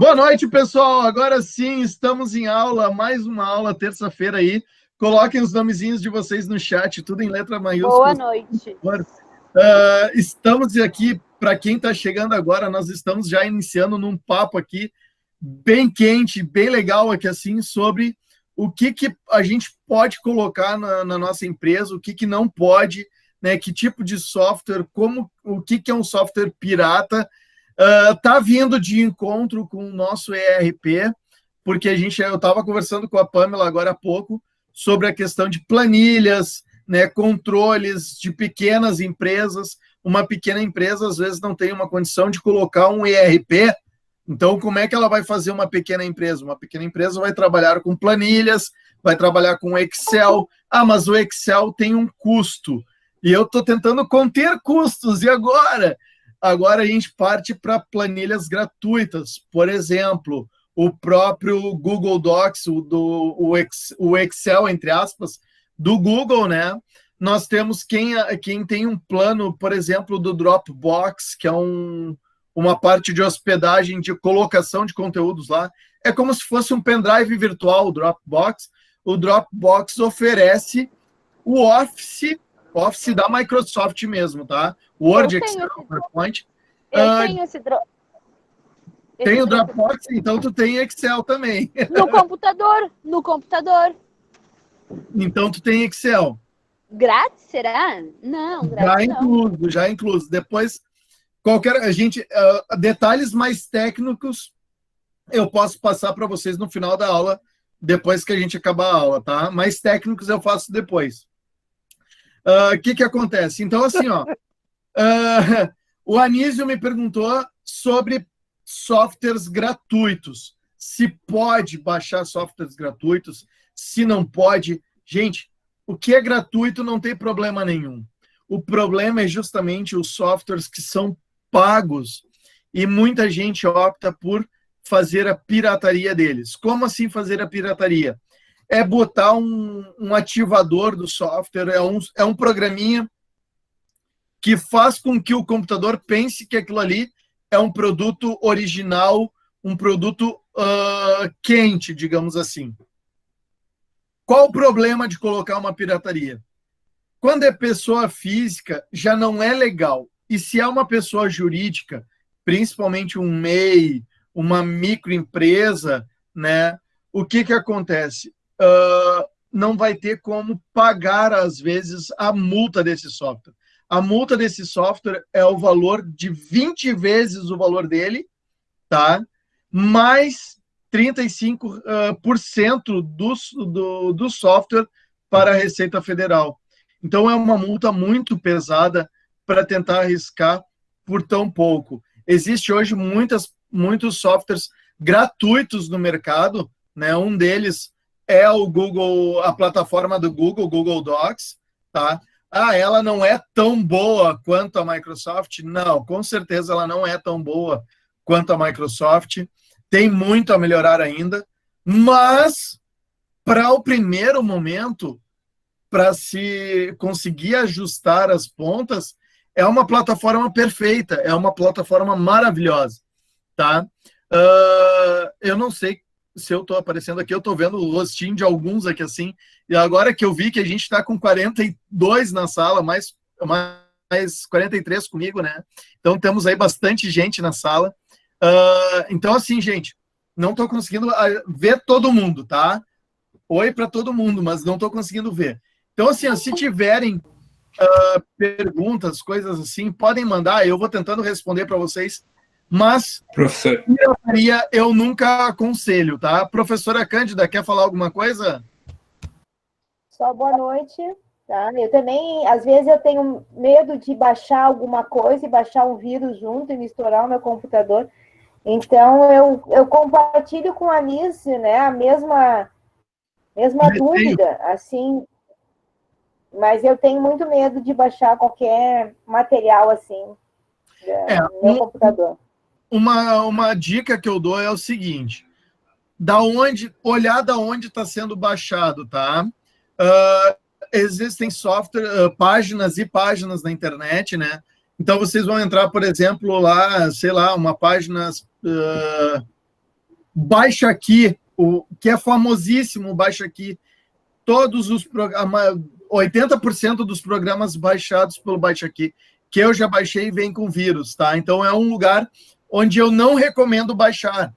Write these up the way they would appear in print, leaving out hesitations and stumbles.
Boa noite, pessoal. Agora sim, estamos em aula, mais uma aula, terça-feira aí. Coloquem os nomezinhos de vocês no chat, tudo em letra maiúscula. Boa noite. Estamos aqui, para quem está chegando agora, nós estamos já iniciando num papo aqui bem quente, bem legal aqui assim, sobre o que a gente pode colocar na nossa empresa, o que não pode, né? Que tipo de software, o que é um software pirata. Tá vindo de encontro com o nosso ERP, porque eu estava conversando com a Pamela agora há pouco sobre a questão de planilhas, né, controles de pequenas empresas. Uma pequena empresa, às vezes, não tem uma condição de colocar um ERP. Então, como é que ela vai fazer uma pequena empresa? Uma pequena empresa vai trabalhar com planilhas, vai trabalhar com Excel. Ah, mas o Excel tem um custo. E eu estou tentando conter custos. E agora? Agora a gente parte para planilhas gratuitas. Por exemplo, o próprio Google Docs, o Excel, entre aspas, do Google, né? Nós temos quem tem um plano, por exemplo, do Dropbox, que é uma parte de hospedagem, de colocação de conteúdos lá. É como se fosse um pendrive virtual, o Dropbox. O Dropbox oferece o Office da Microsoft mesmo, tá? Word, Excel, PowerPoint. Eu tenho esse Tem o Dropbox, então tu tem Excel também. No computador. Então tu tem Excel. Grátis, será? Não, grátis Já incluso. Depois, detalhes mais técnicos eu posso passar para vocês no final da aula, depois que a gente acabar a aula, tá? Mais técnicos eu faço depois. O que acontece? Então, assim, ó, o Anísio me perguntou sobre softwares gratuitos. Se pode baixar softwares gratuitos, se não pode. Gente, o que é gratuito não tem problema nenhum. O problema é justamente os softwares que são pagos e muita gente opta por fazer a pirataria deles. Como assim fazer a pirataria? É botar um ativador do software, é um programinha que faz com que o computador pense que aquilo ali é um produto original, um produto quente, digamos assim. Qual o problema de colocar uma pirataria? Quando é pessoa física, já não é legal. E se é uma pessoa jurídica, principalmente um MEI, uma microempresa, né? O que acontece? Não vai ter como pagar, às vezes, a multa desse software. A multa desse software é o valor de 20 vezes o valor dele, tá? Mais 35% do software para a Receita Federal. Então, é uma multa muito pesada para tentar arriscar por tão pouco. Existe hoje muitos softwares gratuitos no mercado, né? Um deles é o Google, a plataforma do Google Docs, tá? Ela não é tão boa quanto a Microsoft? Não, com certeza ela não é tão boa quanto a Microsoft. Tem muito a melhorar ainda, mas para o primeiro momento, para se conseguir ajustar as pontas, é uma plataforma perfeita, é uma plataforma maravilhosa, tá? Eu não sei se eu estou aparecendo aqui, eu estou vendo o rostinho de alguns aqui assim, e agora que eu vi que a gente está com 42 na sala, mais 43 comigo, né? Então temos aí bastante gente na sala. Então, assim, gente, não estou conseguindo ver todo mundo, tá? Oi para todo mundo, mas não estou conseguindo ver. Então, assim, se tiverem perguntas, coisas assim, podem mandar, eu vou tentando responder para vocês. Mas, professor, eu nunca aconselho, tá? Professora Cândida, quer falar alguma coisa? Só boa noite, tá? Eu também, às vezes, eu tenho medo de baixar alguma coisa e baixar um vírus junto e misturar o meu computador. Então, eu compartilho com a Alice, né, a mesma dúvida, assim, mas eu tenho muito medo de baixar qualquer material, assim, no meu computador. Uma dica que eu dou é o seguinte: olhar da onde está sendo baixado, tá? Existem páginas e páginas na internet, né? Então vocês vão entrar, por exemplo, lá, sei lá, uma página Baixa Aqui, o que é famosíssimo, Baixa Aqui, todos os 80% dos programas baixados pelo Baixa Aqui, que eu já baixei, vem com vírus, tá? Então é um lugar onde eu não recomendo baixar,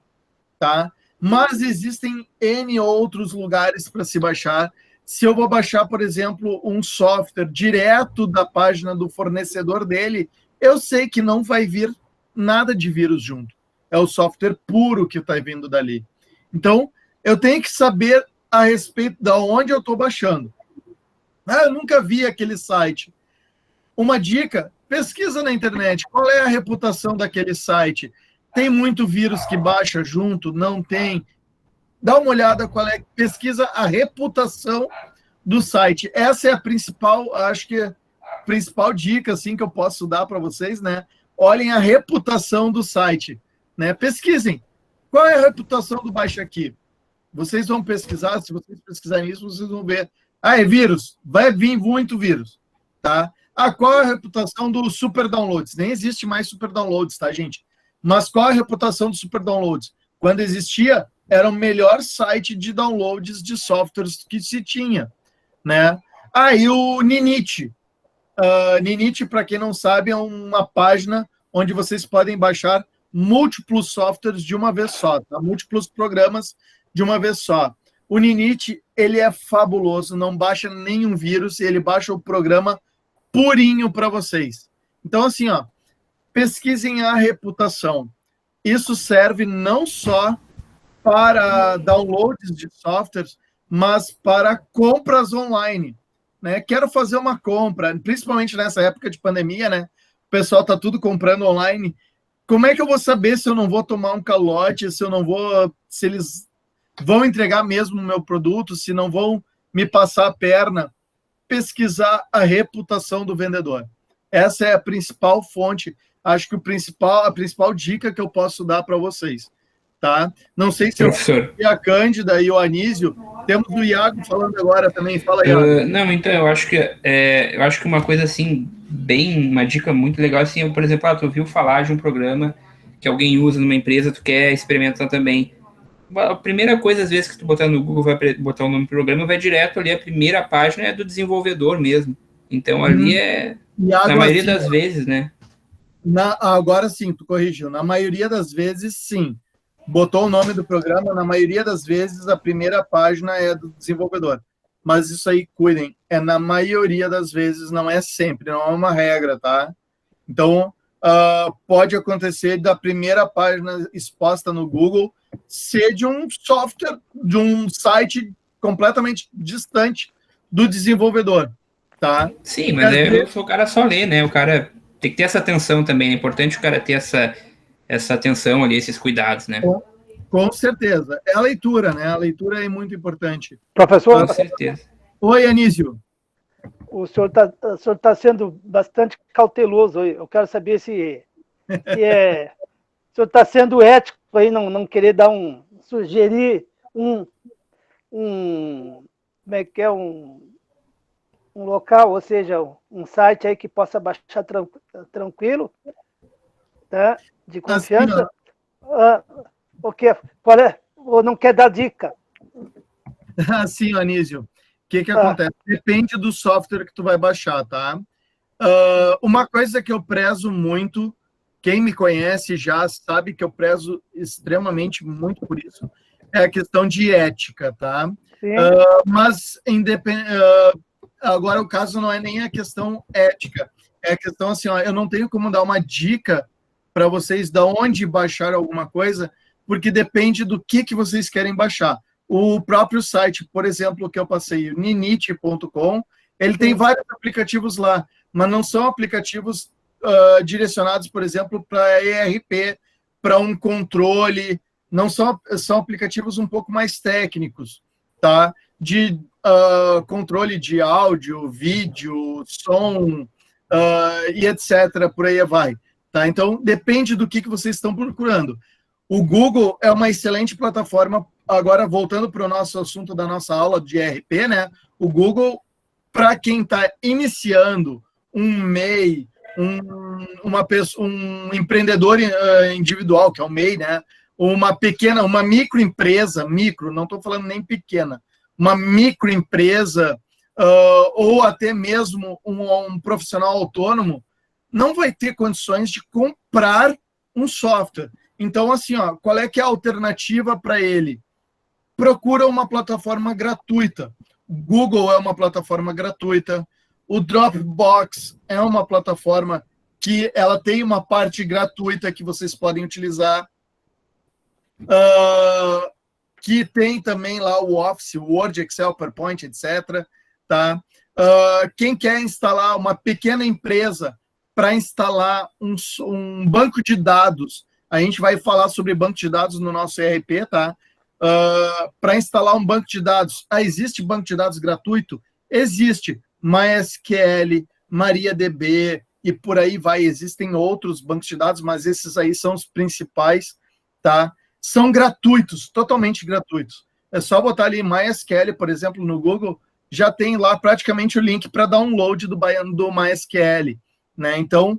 tá? Mas existem N outros lugares para se baixar. Se eu vou baixar, por exemplo, um software direto da página do fornecedor dele, eu sei que não vai vir nada de vírus junto. É o software puro que está vindo dali. Então, eu tenho que saber a respeito de onde eu estou baixando. Eu nunca vi aquele site. Uma dica, pesquisa na internet. Qual é a reputação daquele site? Tem muito vírus que baixa junto? Não tem. Dá uma olhada qual é, pesquisa a reputação do site. Essa é a principal, acho que a principal dica assim que eu posso dar para vocês, né? Olhem a reputação do site, né? Pesquisem. Qual é a reputação do Baixa Aqui? Vocês vão pesquisar, se vocês pesquisarem isso, vocês vão ver. É vírus, vai vir muito vírus, tá? Qual é a reputação do Super Downloads? Nem existe mais Super Downloads, tá, gente? Mas qual é a reputação do Super Downloads? Quando existia, era o melhor site de downloads de softwares que se tinha, né? E o Ninite. Ninite, para quem não sabe, é uma página onde vocês podem baixar múltiplos softwares de uma vez só, tá? Múltiplos programas de uma vez só. O Ninite, ele é fabuloso, não baixa nenhum vírus, ele baixa o programa purinho para vocês. Então, assim, pesquisem a reputação. Isso serve não só para downloads de softwares, mas para compras online, né? Quero fazer uma compra, principalmente nessa época de pandemia, né? O pessoal está tudo comprando online. Como é que eu vou saber se eu não vou tomar um calote, se eles vão entregar mesmo o meu produto, se não vão me passar a perna? Pesquisar a reputação do vendedor. Essa é a principal fonte, acho que a principal dica que eu posso dar para vocês, tá? Não sei se a Cândida e o Anísio, temos o Iago falando agora também, fala, Iago. Não, então, eu acho que uma coisa assim, uma dica muito legal, assim, por exemplo, tu ouviu falar de um programa que alguém usa numa empresa, tu quer experimentar também. A primeira coisa, às vezes, que tu botar no Google, vai botar o nome do programa, vai direto ali, a primeira página é do desenvolvedor mesmo. Então, ali na maioria das vezes, né? Agora sim, tu corrigiu. Na maioria das vezes, sim. Botou o nome do programa, na maioria das vezes, a primeira página é do desenvolvedor. Mas isso aí, cuidem, é na maioria das vezes, não é sempre, não é uma regra, tá? Então, pode acontecer da primeira página exposta no Google ser de um software, de um site completamente distante do desenvolvedor, tá? Sim, mas o cara só lê, né? O cara tem que ter essa atenção também, é importante o cara ter essa atenção ali, esses cuidados, né? Com certeza. É a leitura, né? A leitura é muito importante. Professor? Com certeza. Oi, Anísio. O senhor tá sendo bastante cauteloso aí. Eu quero saber se o senhor está sendo ético aí, não querer sugerir como é que é, um local, ou seja, um site aí que possa baixar tranquilo, tá? De confiança. O quê? Qual é? Ou não quer dar dica? Sim, Anísio. O que acontece? Depende do software que tu vai baixar, tá? Uma coisa que eu prezo muito, quem me conhece já sabe que eu prezo extremamente muito por isso, é a questão de ética, tá? Mas agora o caso não é nem a questão ética, é a questão assim, eu não tenho como dar uma dica para vocês de onde baixar alguma coisa, porque depende do que vocês querem baixar. O próprio site, por exemplo, que eu passei, ninite.com, ele tem vários aplicativos lá, mas não são aplicativos direcionados, por exemplo, para ERP, para um controle, não são aplicativos um pouco mais técnicos, tá? De controle de áudio, vídeo, som e etc. Por aí vai, tá? Então, depende do que vocês estão procurando. O Google é uma excelente plataforma. Agora, voltando para o nosso assunto da nossa aula de ERP, né? O Google, para quem está iniciando um MEI, um empreendedor individual, que é o MEI, né? uma pequena, uma microempresa, não estou falando nem pequena, uma microempresa, ou até mesmo um profissional autônomo, não vai ter condições de comprar um software. Então, assim, qual é que é a alternativa para ele? Procura uma plataforma gratuita. O Google é uma plataforma gratuita. O Dropbox é uma plataforma que ela tem uma parte gratuita que vocês podem utilizar. Que tem também lá o Office, o Word, Excel, PowerPoint, etc. Tá? Quem quer instalar uma pequena empresa para instalar um banco de dados, a gente vai falar sobre banco de dados no nosso ERP, tá? Para instalar um banco de dados, existe banco de dados gratuito? Existe. MySQL, MariaDB e por aí vai. Existem outros bancos de dados, mas esses aí são os principais, tá? São gratuitos, totalmente gratuitos. É só botar ali MySQL, por exemplo, no Google, já tem lá praticamente o link para download do MySQL, né? Então,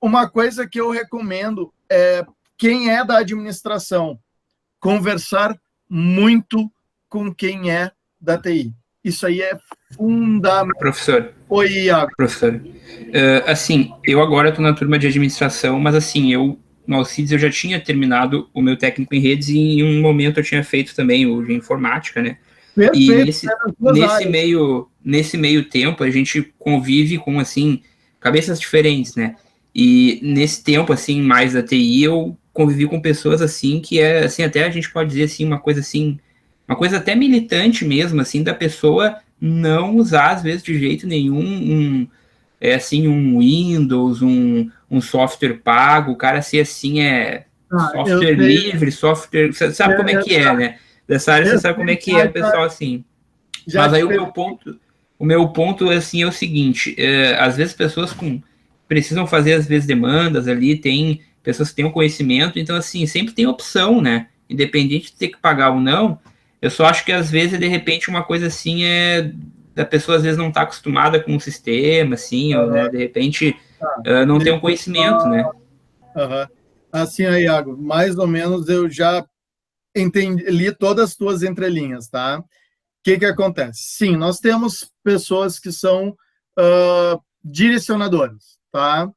uma coisa que eu recomendo é quem é da administração, conversar muito com quem é da TI. Isso aí é fundamental. Professor. Oi, Iago. Professor. Assim, eu agora estou na turma de administração, mas assim, no Alcides eu já tinha terminado o meu técnico em redes e em um momento eu tinha feito também o de informática, né? Perfeito, e nesse meio tempo a gente convive com, assim, cabeças diferentes, né? E nesse tempo, assim, mais da TI, eu convivi com pessoas, assim, que é, assim, até a gente pode dizer, assim, uma coisa até militante mesmo, assim, da pessoa não usar, às vezes, de jeito nenhum, um Windows, um software pago, o cara ser, assim, software livre, software... Você sabe como é que é, né? Dessa área, você sabe como é que é, pessoal, assim. Mas aí o meu ponto, assim, é o seguinte, às vezes pessoas precisam fazer, às vezes, demandas ali, tem pessoas que têm um conhecimento, então, assim, sempre tem opção, né? Independente de ter que pagar ou não, eu só acho que, às vezes, de repente, uma coisa assim da pessoa, às vezes, não está acostumada com o sistema, assim, ou, né, de repente, não tem um conhecimento, né? Assim, aí, Iago, mais ou menos eu já li todas as tuas entrelinhas, tá? O que acontece? Sim, nós temos pessoas que são direcionadoras, tá?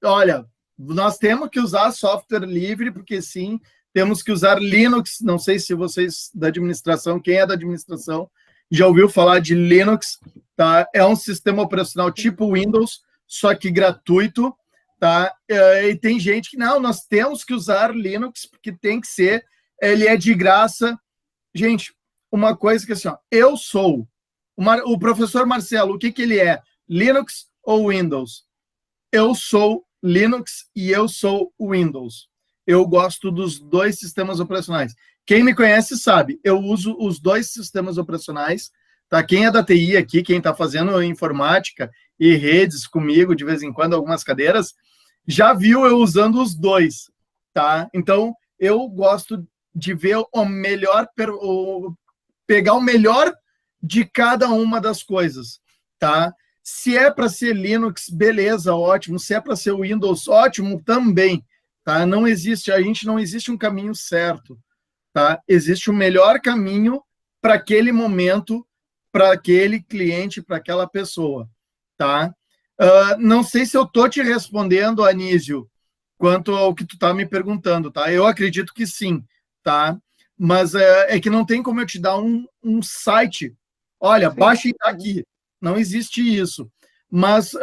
Olha, nós temos que usar software livre, porque sim, temos que usar Linux. Não sei se vocês da administração, quem é da administração, já ouviu falar de Linux, tá? É um sistema operacional tipo Windows, só que gratuito, tá? E tem gente que, não, nós temos que usar Linux, porque tem que ser, ele é de graça. Gente, uma coisa que assim, eu sou o professor Marcelo, o que ele é? Linux ou Windows? Eu sou Linux e eu sou Windows. Eu gosto dos dois sistemas operacionais. Quem me conhece sabe, eu uso os dois sistemas operacionais, tá? Quem é da TI aqui, quem está fazendo informática e redes comigo, de vez em quando, algumas cadeiras, já viu eu usando os dois, tá? Então, eu gosto de ver o melhor, pegar o melhor de cada uma das coisas, tá? Se é para ser Linux, beleza, ótimo. Se é para ser Windows, ótimo também, tá? Não existe um caminho certo, tá? Existe o melhor caminho para aquele momento, para aquele cliente, para aquela pessoa, tá? Não sei se eu tô te respondendo, Anísio, quanto ao que tu tá me perguntando, tá? Eu acredito que sim, tá? Mas é que não tem como eu te dar um site. Olha, baixe aqui. Não existe isso. Mas,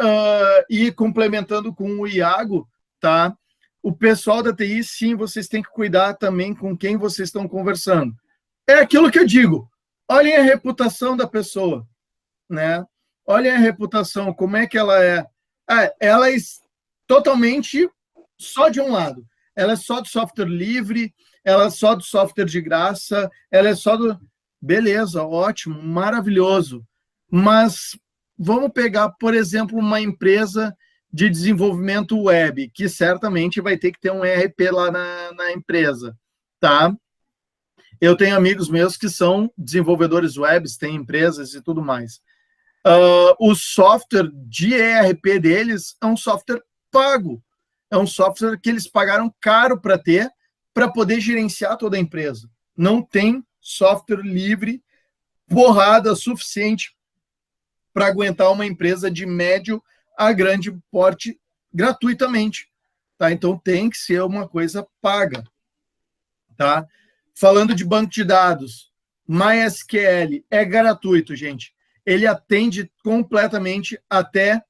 e complementando com o Iago, tá? O pessoal da TI, sim, vocês têm que cuidar também com quem vocês estão conversando. É aquilo que eu digo. Olhem a reputação da pessoa, né? Olhem a reputação, como é que ela é. Ela é totalmente só de um lado. Ela é só do software livre, ela é só do software de graça, ela é só do... Beleza, ótimo, maravilhoso. Mas vamos pegar, por exemplo, uma empresa de desenvolvimento web, que certamente vai ter que ter um ERP lá na empresa, tá? Eu tenho amigos meus que são desenvolvedores webs, têm empresas e tudo mais. O software de ERP deles é um software pago. é um software que eles pagaram caro para ter, para poder gerenciar toda a empresa. Não tem software livre, porrada suficiente para aguentar uma empresa de médio a grande porte gratuitamente. Tá? Então tem que ser uma coisa paga. Tá? Falando de banco de dados, MySQL é gratuito, gente. Ele atende completamente até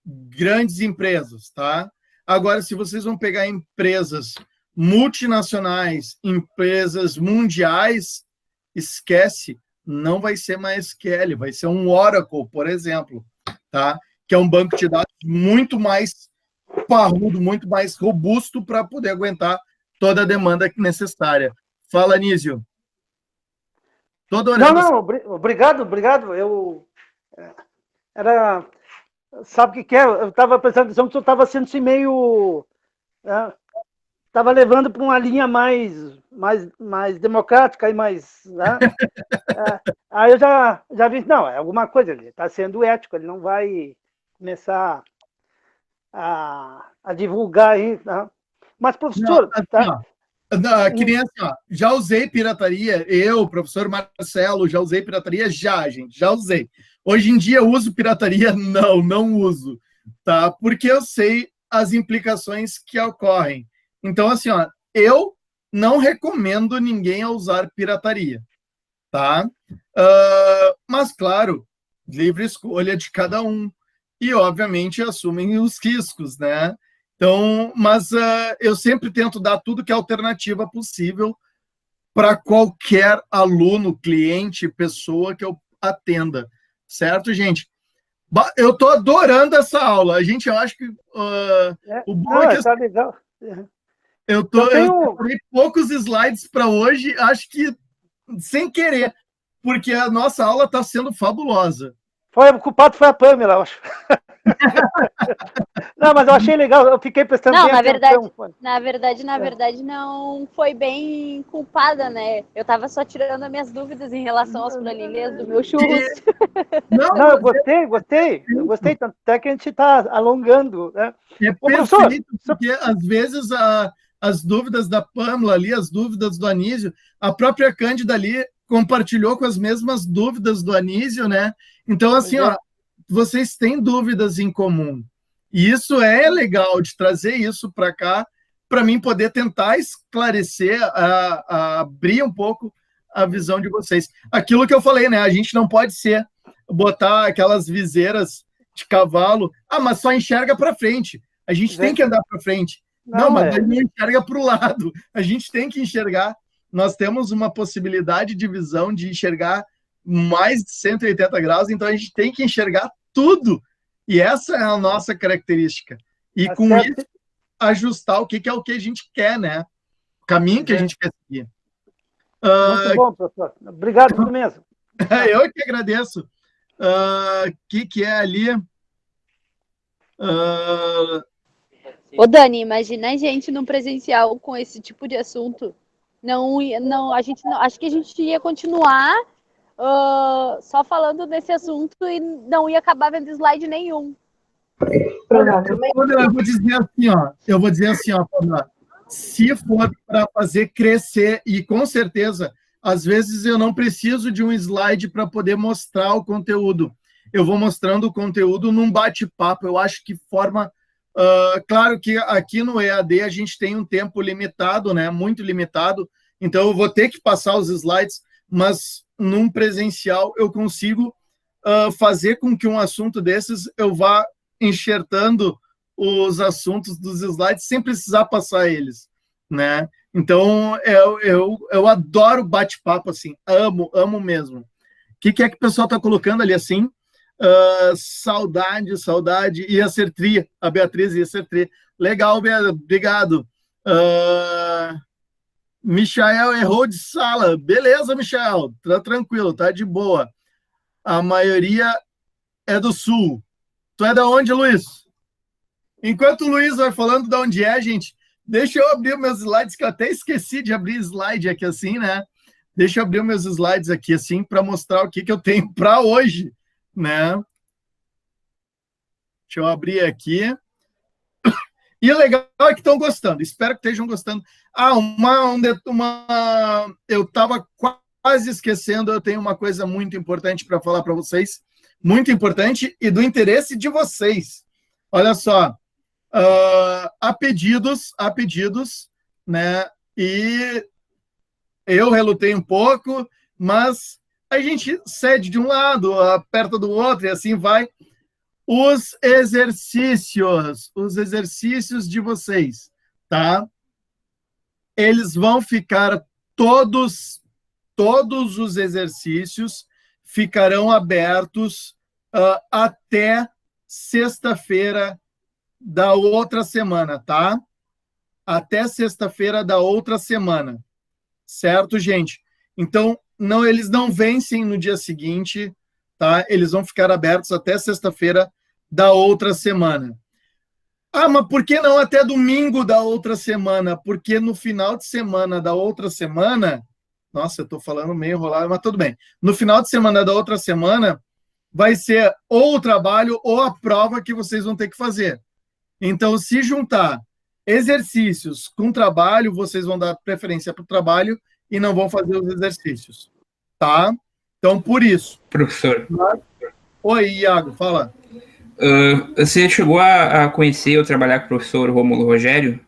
grandes empresas, tá? Agora, se vocês vão pegar empresas multinacionais, empresas mundiais, esquece, não vai ser MySQL, vai ser um Oracle, por exemplo, tá? Que é um banco de dados muito mais parrudo, muito mais robusto para poder aguentar toda a demanda necessária. Fala, Nísio. Não, obrigado. Eu sabe o que é? Eu estava prestando atenção que eu estava sendo assim meio, estava levando para uma linha mais democrática e mais, né? Aí eu já vi, não, é alguma coisa, ele está sendo ético, ele não vai começar a divulgar aí, tá? Mas, professor, não, tá? Que nem assim, ó, já usei pirataria, eu, professor Marcelo, já usei pirataria? Gente, já usei. Hoje em dia, uso pirataria? Não uso, tá? Porque eu sei as implicações que ocorrem. Então, assim, ó, eu não recomendo ninguém a usar pirataria, tá? Mas, claro, livre escolha de cada um. E, obviamente, assumem os riscos, né? Então, mas eu sempre tento dar tudo que é alternativa possível para qualquer aluno, cliente, pessoa que eu atenda. Certo, gente? Eu estou adorando essa aula. A gente, eu acho que o bom é que tá legal. eu tenho poucos slides para hoje, acho que sem querer, porque a nossa aula está sendo fabulosa. O culpado foi a Pamela, eu acho. Não, mas eu achei legal, eu fiquei prestando atenção. Na verdade, não foi bem culpada, né? Eu tava só tirando as minhas dúvidas em relação às planilhas do meu churros. Não, eu gostei, tanto até que a gente está alongando, né? É perfeito, porque às vezes as dúvidas da Pamela ali, as dúvidas do Anísio, a própria Cândida ali compartilhou com as mesmas dúvidas do Anísio, né? Então, assim, ó, vocês têm dúvidas em comum. E isso é legal de trazer isso para cá, para mim poder tentar esclarecer, abrir um pouco a visão de vocês. Aquilo que eu falei, né? A gente não pode botar aquelas viseiras de cavalo. Mas só enxerga para frente. A gente tem que andar para frente. Não, mas não enxerga para o lado. A gente tem que enxergar. Nós temos uma possibilidade de visão de enxergar mais de 180 graus, então a gente tem que enxergar tudo. E essa é a nossa característica. E com isso, ajustar o que é o que a gente quer, né? O caminho que a gente quer seguir. Muito bom, professor. Obrigado por mesmo. Eu que agradeço. Que é ali? Ô, Dani, imagina a gente no presencial com esse tipo de assunto. Acho que a gente ia continuar só falando desse assunto e não ia acabar vendo slide nenhum. Eu vou dizer assim, ó, se for para fazer crescer, e com certeza, às vezes eu não preciso de um slide para poder mostrar o conteúdo. Eu vou mostrando o conteúdo num bate-papo. Eu acho que forma... claro que aqui no EAD a gente tem um tempo limitado, né? Muito limitado. Então eu vou ter que passar os slides, mas num presencial eu consigo fazer com que um assunto desses eu vá enxertando os assuntos dos slides sem precisar passar eles, né? Então, eu adoro bate-papo, assim, amo mesmo. O que é que o pessoal está colocando ali, assim? Saudade, ia ser tri, a Beatriz ia ser tri. Legal, obrigado. Michael errou de sala. Beleza, Michael, tá tranquilo, tá de boa. A maioria é do Sul. Tu é da onde, Luiz? Enquanto o Luiz vai falando de onde é, gente, deixa eu abrir meus slides, que eu até esqueci de abrir slide aqui assim, né? Deixa eu abrir meus slides aqui assim, para mostrar o que eu tenho para hoje, né? Deixa eu abrir aqui. E o legal é que estão gostando, espero que estejam gostando. Eu estava quase esquecendo, eu tenho uma coisa muito importante para falar para vocês, muito importante e do interesse de vocês. Olha só, há pedidos, né? E eu relutei um pouco, mas a gente cede de um lado, aperta do outro e assim vai. Os exercícios de vocês, tá? Eles vão ficar todos os exercícios ficarão abertos até sexta-feira da outra semana, tá? Até sexta-feira da outra semana. Certo, gente? Então, eles não vencem no dia seguinte, tá? Eles vão ficar abertos até sexta-feira da outra semana. Mas por que não até domingo da outra semana? Porque no final de semana da outra semana, nossa, eu estou falando meio enrolado, mas tudo bem. No final de semana da outra semana, vai ser ou o trabalho ou a prova que vocês vão ter que fazer. Então, se juntar exercícios com trabalho, vocês vão dar preferência para o trabalho e não vão fazer os exercícios, tá? Então, por isso. Professor. Oi, Iago, fala. Você chegou a conhecer ou trabalhar com o professor Rômulo Rogério?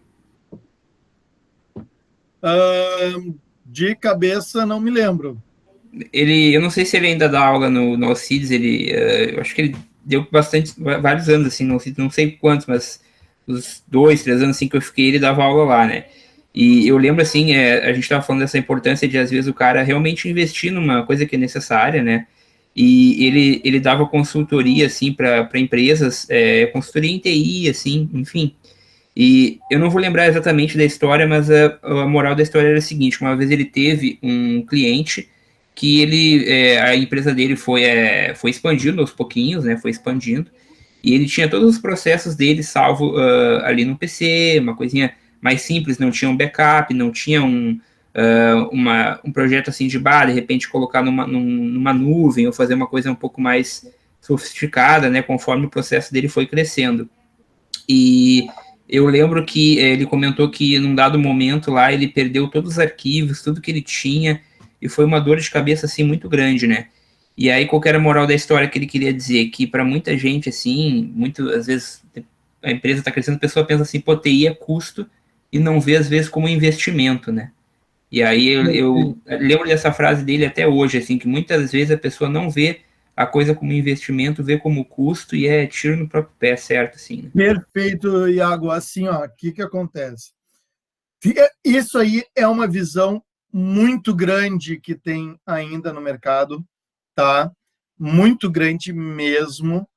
De cabeça, não me lembro. Eu não sei se ele ainda dá aula no Alcides, eu acho que ele deu vários anos, assim, não sei quantos, mas os 2, 3 anos assim, que eu fiquei, ele dava aula lá, né? E eu lembro, assim, a gente estava falando dessa importância de, às vezes, o cara realmente investir numa coisa que é necessária, né? E ele dava consultoria, assim, para empresas, consultoria em TI, assim, enfim. E eu não vou lembrar exatamente da história, mas a moral da história era a seguinte: uma vez ele teve um cliente que a empresa dele foi expandindo aos pouquinhos, né? Foi expandindo. E ele tinha todos os processos dele salvo ali no PC, uma coisinha mais simples, não tinha um backup, não tinha um projeto assim de de repente colocar numa nuvem ou fazer uma coisa um pouco mais sofisticada, né, conforme o processo dele foi crescendo. E eu lembro que ele comentou que num dado momento lá ele perdeu todos os arquivos, tudo que ele tinha, e foi uma dor de cabeça assim muito grande, né? E aí qual que era a moral da história que ele queria dizer? Que para muita gente, assim, às vezes a empresa está crescendo, a pessoa pensa assim, pô, TI é custo, e não vê às vezes como investimento, né? E aí eu lembro dessa frase dele até hoje, assim, que muitas vezes a pessoa não vê a coisa como investimento, vê como custo e é tiro no próprio pé, certo? Assim, né? Perfeito, Iago. Assim, ó, o que acontece? Isso aí é uma visão muito grande que tem ainda no mercado, tá? Muito grande mesmo.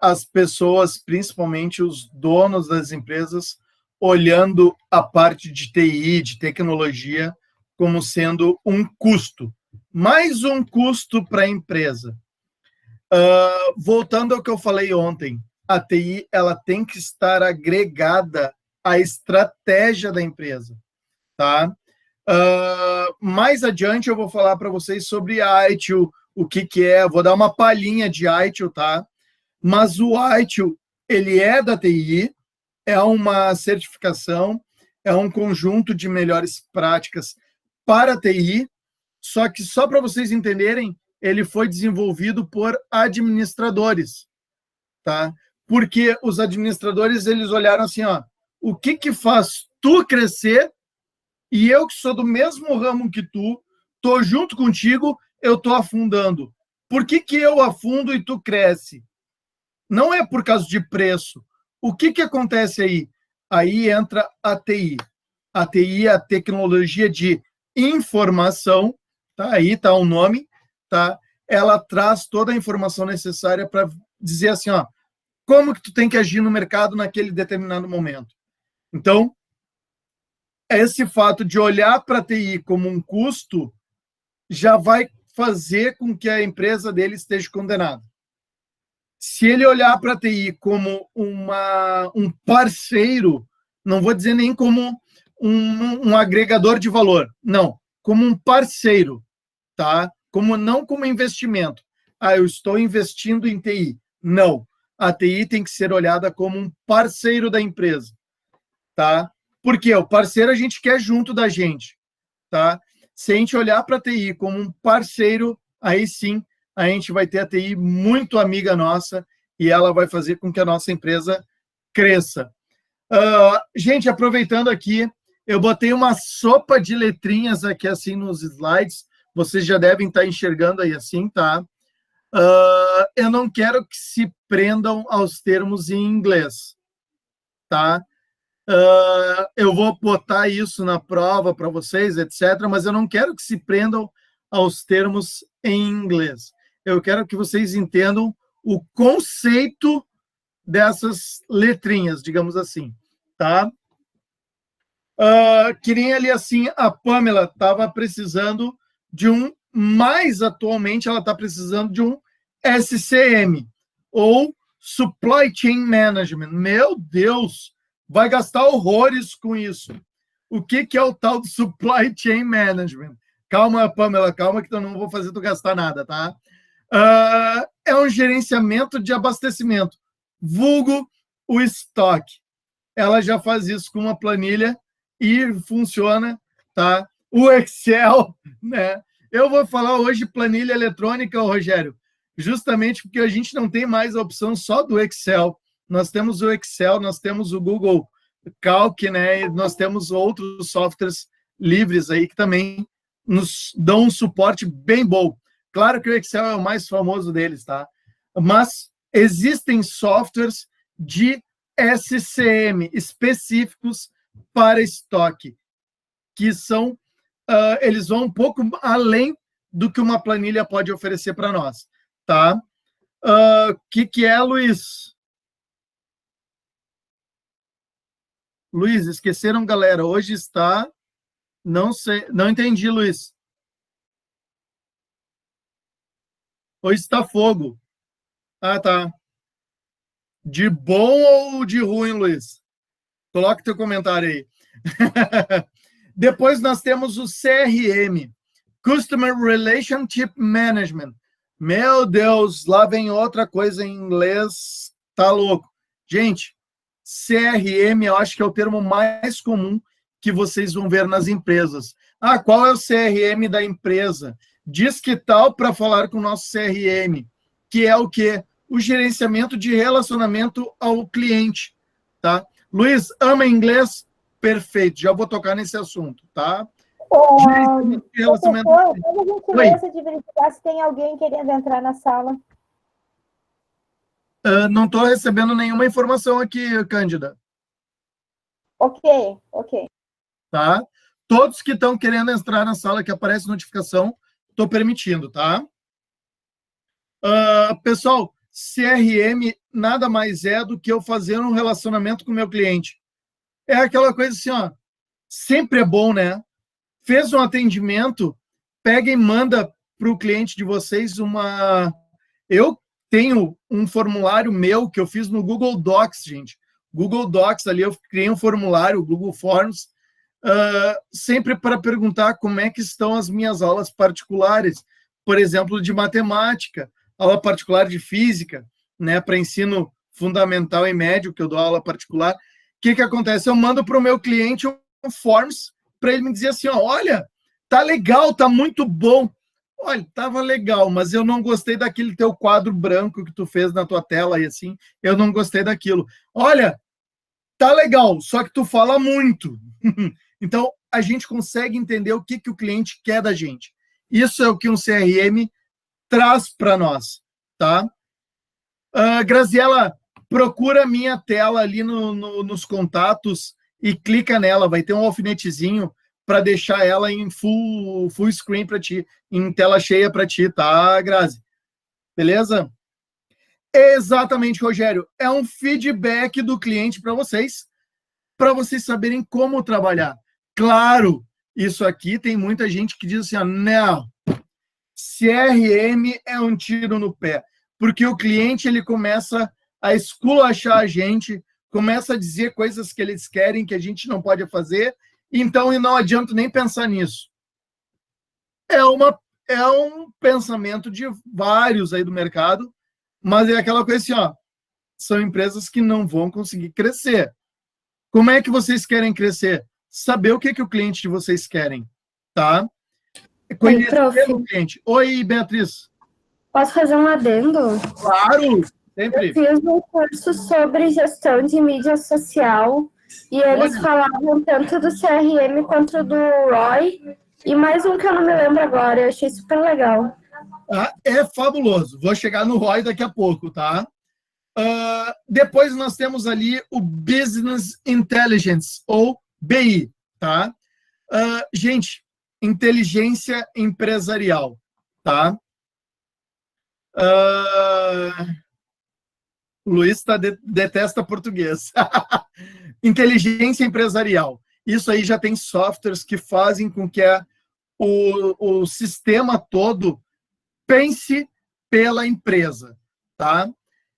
As pessoas, principalmente os donos das empresas, olhando a parte de TI, de tecnologia, como sendo um custo, mais um custo para a empresa. Voltando ao que eu falei ontem, a TI ela tem que estar agregada à estratégia da empresa, tá? Mais adiante eu vou falar para vocês sobre ITIL, o que é, vou dar uma palhinha de ITIL, tá? Mas o ITIL, ele é da TI, é uma certificação, é um conjunto de melhores práticas para a TI, só que só para vocês entenderem, ele foi desenvolvido por administradores, tá? Porque os administradores, eles olharam assim, ó, o que faz tu crescer e eu que sou do mesmo ramo que tu, tô junto contigo, eu tô afundando. Por que eu afundo e tu cresce? Não é por causa de preço. O que acontece aí? Aí entra a TI. A TI é a tecnologia de informação, tá? Aí está o nome, tá? Ela traz toda a informação necessária para dizer assim, ó, como que tu tem que agir no mercado naquele determinado momento. Então, esse fato de olhar para a TI como um custo já vai fazer com que a empresa dele esteja condenada. Se ele olhar para a TI como um parceiro, não vou dizer nem como um agregador de valor, não, como um parceiro, tá? Não como investimento. Eu estou investindo em TI. Não. a TI tem que ser olhada como um parceiro da empresa, tá? Porque o parceiro a gente quer junto da gente, tá? Se a gente olhar para a TI como um parceiro, aí sim a gente vai ter a TI muito amiga nossa e ela vai fazer com que a nossa empresa cresça. Gente, aproveitando aqui, eu botei uma sopa de letrinhas aqui assim nos slides, vocês já devem estar enxergando aí assim, tá? Eu não quero que se prendam aos termos em inglês, tá? Eu vou botar isso na prova para vocês, etc., mas eu não quero que se prendam aos termos em inglês. Eu quero que vocês entendam o conceito dessas letrinhas, digamos assim, tá? Que nem ali assim, a Pamela estava precisando de mais atualmente ela está precisando de um SCM, ou Supply Chain Management. Meu Deus, vai gastar horrores com isso. O que é o tal do Supply Chain Management? Calma, Pamela, calma que eu não vou fazer tu gastar nada, tá? É um gerenciamento de abastecimento, vulgo o estoque. Ela já faz isso com uma planilha e funciona, tá? O Excel, né? Eu vou falar hoje planilha eletrônica, Rogério, justamente porque a gente não tem mais a opção só do Excel. Nós temos o Excel, nós temos o Google Calc, né? E nós temos outros softwares livres aí que também nos dão um suporte bem bom. Claro que o Excel é o mais famoso deles, tá? Mas existem softwares de SCM específicos para estoque, que são, eles vão um pouco além do que uma planilha pode oferecer para nós, tá? Que é, Luiz? Luiz, esqueceram, galera, hoje está, não sei, não entendi, Luiz. Hoje está fogo. Ah, tá. De bom ou de ruim, Luiz? Coloque teu comentário aí. Depois nós temos o CRM, Customer Relationship Management. Meu Deus, lá vem outra coisa em inglês, tá louco. Gente, CRM eu acho que é o termo mais comum que vocês vão ver nas empresas. Qual é o CRM da empresa? Diz que tal para falar com o nosso CRM, que é o quê? O gerenciamento de relacionamento ao cliente, tá? Luiz, ama inglês? Perfeito, já vou tocar nesse assunto, tá? Professor, quando a gentileza de verificar se tem alguém querendo entrar na sala. Não estou recebendo nenhuma informação aqui, Cândida. Ok. Tá? Todos que estão querendo entrar na sala que aparece notificação, estou permitindo, tá? Pessoal, CRM nada mais é do que eu fazer um relacionamento com o meu cliente. É aquela coisa assim, ó, sempre é bom, né? Fez um atendimento, pega e manda para o cliente de vocês uma... Eu tenho um formulário meu que eu fiz no Google Docs, gente. Google Docs, ali eu criei um formulário, o Google Forms, sempre para perguntar como é que estão as minhas aulas particulares, por exemplo, de matemática, aula particular de física, né, para ensino fundamental e médio, que eu dou aula particular. O que acontece? Eu mando para o meu cliente um Forms para ele me dizer assim, ó, olha, tá legal, tá muito bom. Olha, tava legal, mas eu não gostei daquele teu quadro branco que tu fez na tua tela e assim, eu não gostei daquilo. Olha, tá legal, só que tu fala muito. Então, a gente consegue entender o que o cliente quer da gente. Isso é o que um CRM traz para nós, tá? Graziela, procura a minha tela ali nos contatos e clica nela, vai ter um alfinetezinho para deixar ela em full screen para ti, em tela cheia para ti, tá, Grazi? Beleza? Exatamente, Rogério. É um feedback do cliente para vocês saberem como trabalhar. Claro, isso aqui tem muita gente que diz assim, ó, não, CRM é um tiro no pé, porque o cliente ele começa a esculachar a gente, começa a dizer coisas que eles querem que a gente não pode fazer, então não adianta nem pensar nisso. É um pensamento de vários aí do mercado, mas é aquela coisa assim, ó, são empresas que não vão conseguir crescer. Como é que vocês querem crescer? Saber o que o cliente de vocês querem, tá? Conhecer o cliente. Oi, Beatriz. Posso fazer um adendo? Claro, sempre. Eu fiz um curso sobre gestão de mídia social e eles falavam tanto do CRM quanto do ROI e mais um que eu não me lembro agora. Eu achei super legal. É fabuloso. Vou chegar no ROI daqui a pouco, tá? Depois nós temos ali o Business Intelligence, ou BI, tá? Gente, inteligência empresarial, tá? O Luiz detesta português. Inteligência empresarial. Isso aí já tem softwares que fazem com que o sistema todo pense pela empresa, tá?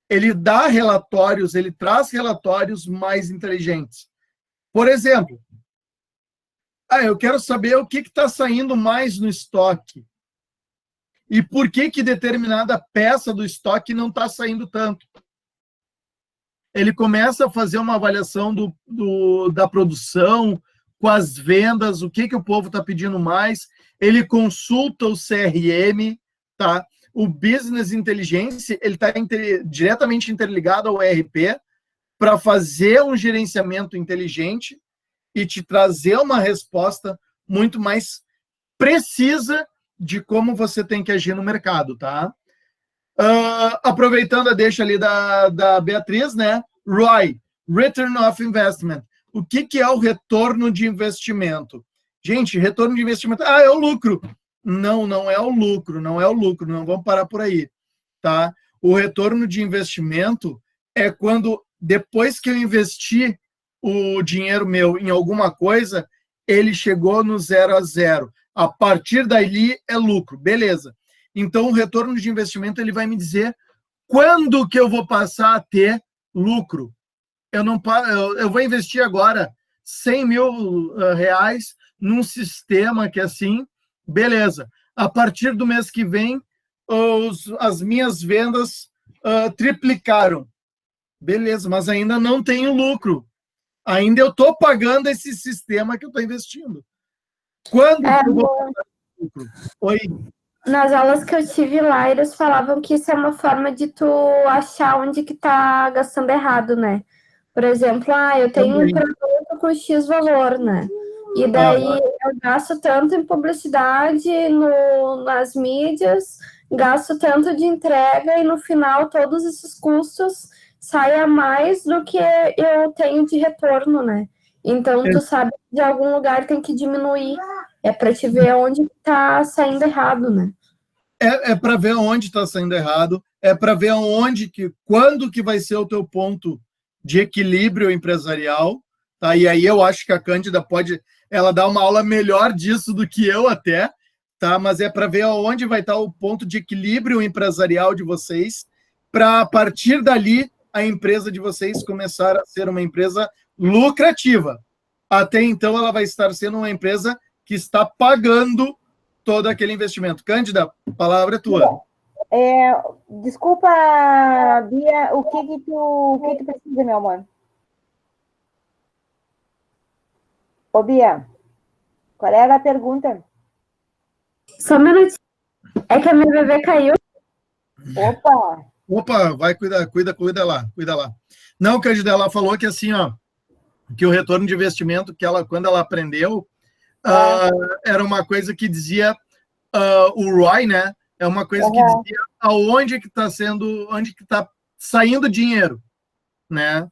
Ele dá relatórios, ele traz relatórios mais inteligentes. Por exemplo, eu quero saber o que está saindo mais no estoque e por que determinada peça do estoque não está saindo tanto. Ele começa a fazer uma avaliação da produção, com as vendas, o que o povo está pedindo mais, ele consulta o CRM, tá? O Business Intelligence, ele está diretamente interligado ao ERP para fazer um gerenciamento inteligente e te trazer uma resposta muito mais precisa de como você tem que agir no mercado, tá? Aproveitando a deixa ali da Beatriz, né? ROI, Return of Investment. O que é o retorno de investimento? Gente, retorno de investimento, é o lucro. Não é o lucro, não vamos parar por aí, tá? O retorno de investimento é quando, depois que eu investi o dinheiro meu em alguma coisa, ele chegou no 0 a 0. A partir dali é lucro, beleza. Então, o retorno de investimento, ele vai me dizer quando que eu vou passar a ter lucro. Eu vou investir agora 100 mil reais num sistema que assim, beleza. A partir do mês que vem, as minhas vendas triplicaram. Beleza, mas ainda não tenho lucro. Ainda eu estou pagando esse sistema que eu estou investindo. Quando eu vou pagar lucro? Oi? Nas aulas que eu tive lá, eles falavam que isso é uma forma de tu achar onde que tá gastando errado, né? Por exemplo, eu tenho um produto com X valor, né? E daí eu gasto tanto em publicidade, nas mídias, gasto tanto de entrega e no final todos esses custos saem a mais do que eu tenho de retorno, né? Então, tu sabe que de algum lugar tem que diminuir. É para te ver onde está saindo errado, né? É para ver onde está saindo errado, é para ver quando que vai ser o teu ponto de equilíbrio empresarial, tá? E aí eu acho que a Cândida ela dá uma aula melhor disso do que eu até, tá? Mas é para ver onde vai estar o ponto de equilíbrio empresarial de vocês, para a partir dali a empresa de vocês começar a ser uma empresa lucrativa. Até então ela vai estar sendo uma empresa que está pagando todo aquele investimento. Cândida, a palavra é tua. Desculpa, Bia, o que tu precisa, meu amor? Ô, Bia, qual era a pergunta? Só um minutinho. É que a minha bebê caiu. Opa, vai, cuida lá. Não, Cândida, ela falou que assim, que o retorno de investimento, quando ela aprendeu, era uma coisa que dizia o ROI, né? É uma coisa que dizia onde que está saindo dinheiro, né?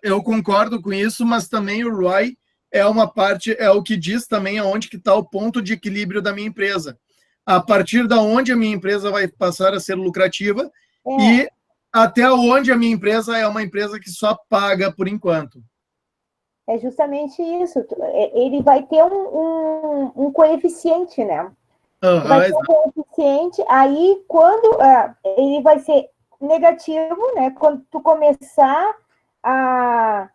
Eu concordo com isso, mas também o ROI é uma parte, é o que diz também aonde que está o ponto de equilíbrio da minha empresa. A partir da onde a minha empresa vai passar a ser lucrativa e até onde a minha empresa é uma empresa que só paga por enquanto. É justamente isso. Ele vai ter um coeficiente, né? Vai ter um coeficiente, aí quando ele vai ser negativo, né? Quando tu começar a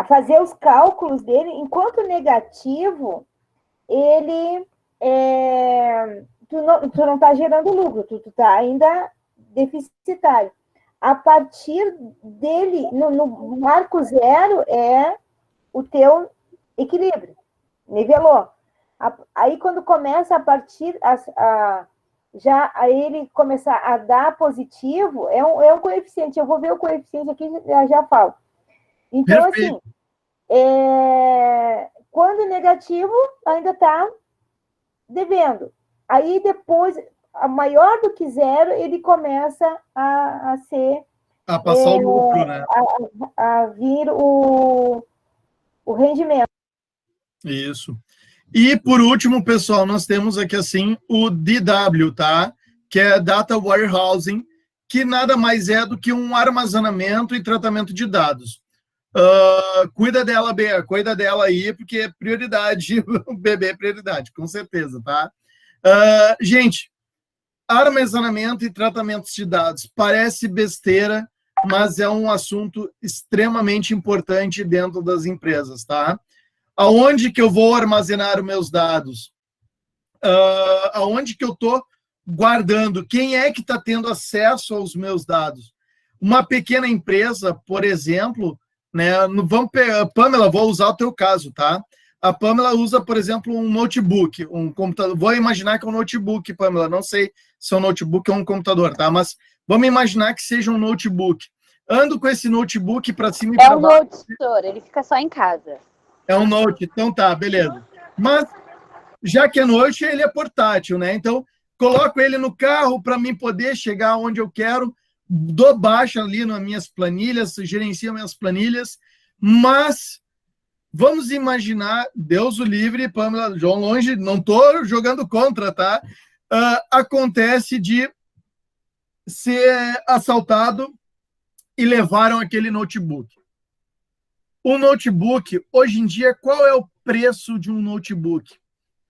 fazer os cálculos dele, enquanto negativo, ele tu não está gerando lucro, tu está ainda deficitário. A partir dele, no marco zero, é o teu equilíbrio, nivelou. Aí, quando começa a partir, já a ele começar a dar positivo, é um coeficiente. Eu vou ver o coeficiente aqui e já falo. Então, perfeito. Assim, quando negativo, ainda está devendo. Aí, depois, a maior do que zero, ele começa a ser... A passar o lucro, né? A vir o rendimento. Isso. E, por último, pessoal, nós temos aqui, assim, o DW, tá? Que é Data Warehousing, que nada mais é do que um armazenamento e tratamento de dados. Cuida dela, Bea, cuida dela aí, porque é prioridade, o bebê é prioridade, com certeza, tá? Gente, armazenamento e tratamentos de dados, parece besteira, mas é um assunto extremamente importante dentro das empresas, tá? Aonde que eu vou armazenar os meus dados? Aonde que eu estou guardando? Quem é que está tendo acesso aos meus dados? Uma pequena empresa, por exemplo, né? Pamela, vou usar o teu caso, tá? A Pamela usa, por exemplo, um notebook, um computador. Vou imaginar que é um notebook, Pamela. Não sei se é um notebook ou um computador, tá? Mas vamos imaginar que seja um notebook. Ando com esse notebook para cima e para baixo. É um note, ele fica só em casa. É um Note, então tá, beleza. Mas, já que é Note, ele é portátil, né? Então, coloco ele no carro para mim poder chegar onde eu quero, dou baixa ali nas minhas planilhas, gerencio minhas planilhas, mas vamos imaginar, Deus o livre, Pamela, João longe, não estou jogando contra, tá? Acontece de ser assaltado e levaram aquele notebook. O notebook, hoje em dia, qual é o preço de um notebook?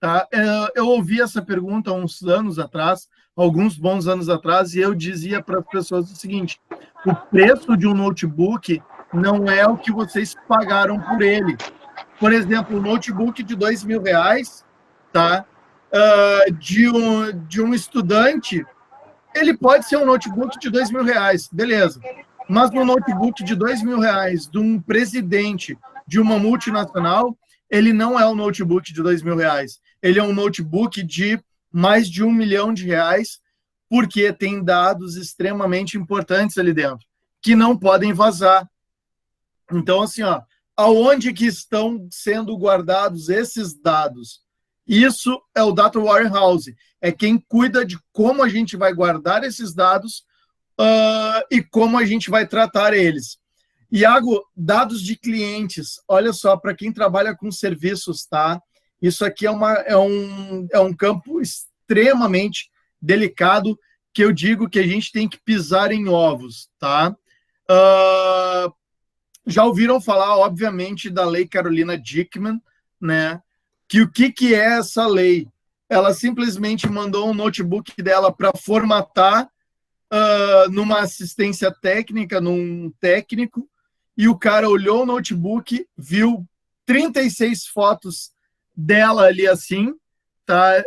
Tá? Eu ouvi essa pergunta há uns anos atrás, alguns bons anos atrás, e eu dizia para as pessoas o seguinte: o preço de um notebook não é o que vocês pagaram por ele. Por exemplo, um notebook de R$2.000, tá? De um estudante, ele pode ser um notebook de R$2.000, beleza. Mas no notebook de R$2.000 de um presidente de uma multinacional, ele não é um notebook de R$2.000. Ele é um notebook de mais de R$1 milhão, porque tem dados extremamente importantes ali dentro, que não podem vazar. Então, assim, ó, aonde que estão sendo guardados esses dados? Isso é o Data Warehouse. É quem cuida de como a gente vai guardar esses dados e como a gente vai tratar eles. Iago, dados de clientes, olha só, para quem trabalha com serviços, tá? Isso aqui é um campo extremamente delicado, que eu digo que a gente tem que pisar em ovos, tá? Já ouviram falar, obviamente, da Lei Carolina Dickmann, né? Que o que é essa lei? Ela simplesmente mandou um notebook dela para formatar numa assistência técnica, num técnico, e o cara olhou o notebook, viu 36 fotos dela ali assim, tá?